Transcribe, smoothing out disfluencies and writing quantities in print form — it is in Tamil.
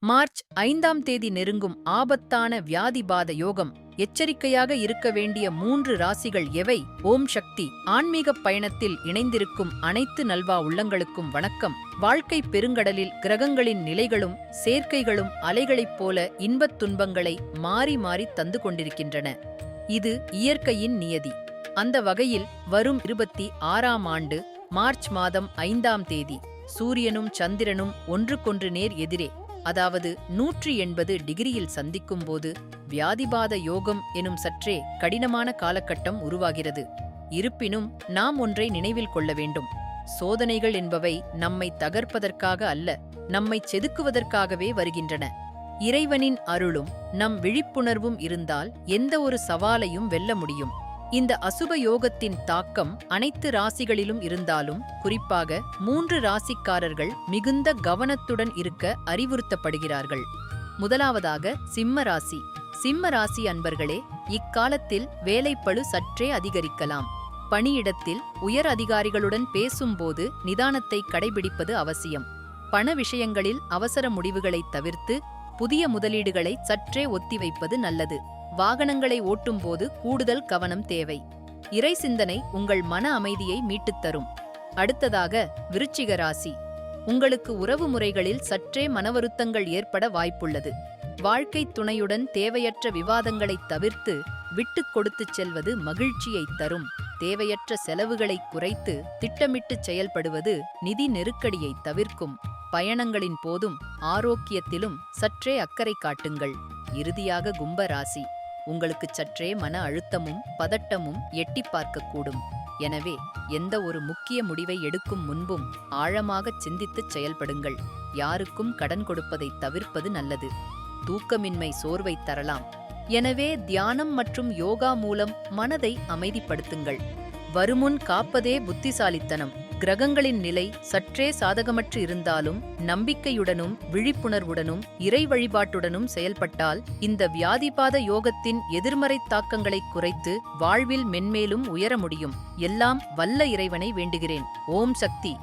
மார்ச் 5ஆம் தேதி நெருங்கும் ஆபத்தான வியாதிபாத யோகம். எச்சரிக்கையாக இருக்க வேண்டிய 3 ராசிகள் எவை? ஓம் சக்தி. ஆன்மீகப் பயணத்தில் இணைந்திருக்கும் அனைத்து நல்வா உள்ளங்களுக்கும் வணக்கம். வாழ்க்கை பெருங்கடலில் கிரகங்களின் நிலைகளும் சேர்க்கைகளும் அலைகளைப் போல இன்பத் துன்பங்களை மாறி மாறி தந்து கொண்டிருக்கின்றன. இது இயற்கையின் நியதி. அந்த வகையில் வரும் 26ஆம் ஆண்டு மார்ச் மாதம் 5ஆம் தேதி சூரியனும் சந்திரனும் ஒன்றுக்கொன்று நேர் எதிரே, அதாவது 180 டிகிரியில் சந்திக்கும்போது வியாதிபாத யோகம் எனும் சற்றே கடினமான காலகட்டம் உருவாகிறது. இருப்பினும் நாம் ஒன்றை நினைவில் கொள்ள வேண்டும். சோதனைகள் என்பவை நம்மை தகர்ப்பதற்காக அல்ல, நம்மை செதுக்குவதற்காகவே வருகின்றன. இறைவனின் அருளும் நம் விழிப்புணர்வும் இருந்தால் எந்த ஒரு சவாலையும் வெல்ல முடியும். இந்த அசுப யோகத்தின் தாக்கம் அனைத்து ராசிகளிலும் இருந்தாலும் குறிப்பாக 3 ராசிக்காரர்கள் மிகுந்த கவனத்துடன் இருக்க அறிவுறுத்தப்படுகிறார்கள். முதலாவதாக சிம்ம ராசி. சிம்ம ராசி அன்பர்களே, இக்காலத்தில் வேலைப்பளு சற்றே அதிகரிக்கலாம். பணியிடத்தில் உயர் அதிகாரிகளுடன் பேசும்போது நிதானத்தை கடைபிடிப்பது அவசியம். பண விஷயங்களில் அவசர முடிவுகளை தவிர்த்து புதிய முதலீடுகளை சற்றே ஒத்திவைப்பது நல்லது. வாகனங்களை ஓட்டும்போது கூடுதல் கவனம் தேவை. இறை சிந்தனை உங்கள் மன அமைதியை மீட்டுத்தரும். அடுத்ததாக விருச்சிக ராசி. உங்களுக்கு உறவு முறைகளில் சற்றே மனவருத்தங்கள் ஏற்பட வாய்ப்புள்ளது. வாழ்க்கை துணையுடன் தேவையற்ற விவாதங்களை தவிர்த்து விட்டுக் கொடுத்துச் செல்வது மகிழ்ச்சியை தரும். தேவையற்ற செலவுகளை குறைத்து திட்டமிட்டு செயல்படுவது நிதி நெருக்கடியை தவிர்க்கும். பயணங்களின் போதும் ஆரோக்கியத்திலும் சற்றே அக்கறை காட்டுங்கள். இறுதியாக கும்ப ராசி. உங்களுக்கு சற்றே மன அழுத்தமும் பதட்டமும் எட்டி பார்க்கக்கூடும். எனவே எந்த ஒரு முக்கிய முடிவை எடுக்கும் முன்பும் ஆழமாகச் சிந்தித்துச் செயல்படுங்கள். யாருக்கும் கடன் கொடுப்பதை தவிர்ப்பது நல்லது. தூக்கமின்மை சோர்வை தரலாம். எனவே தியானம் மற்றும் யோகா மூலம் மனதை அமைதிப்படுத்துங்கள். வருமுன் காப்பதே புத்திசாலித்தனம். கிரகங்களின் நிலை சற்றே சாதகமற்று இருந்தாலும் நம்பிக்கையுடனும் விழிப்புணர்வுடனும் இறை வழிபாட்டுடனும் செயல்பட்டால் இந்த வியாதிபாத யோகத்தின் எதிர்மறை தாக்கங்களை குறைத்து வாழ்வில் மென்மேலும் உயர முடியும். எல்லாம் வல்ல இறைவனை வேண்டுகிறேன். ஓம் சக்தி.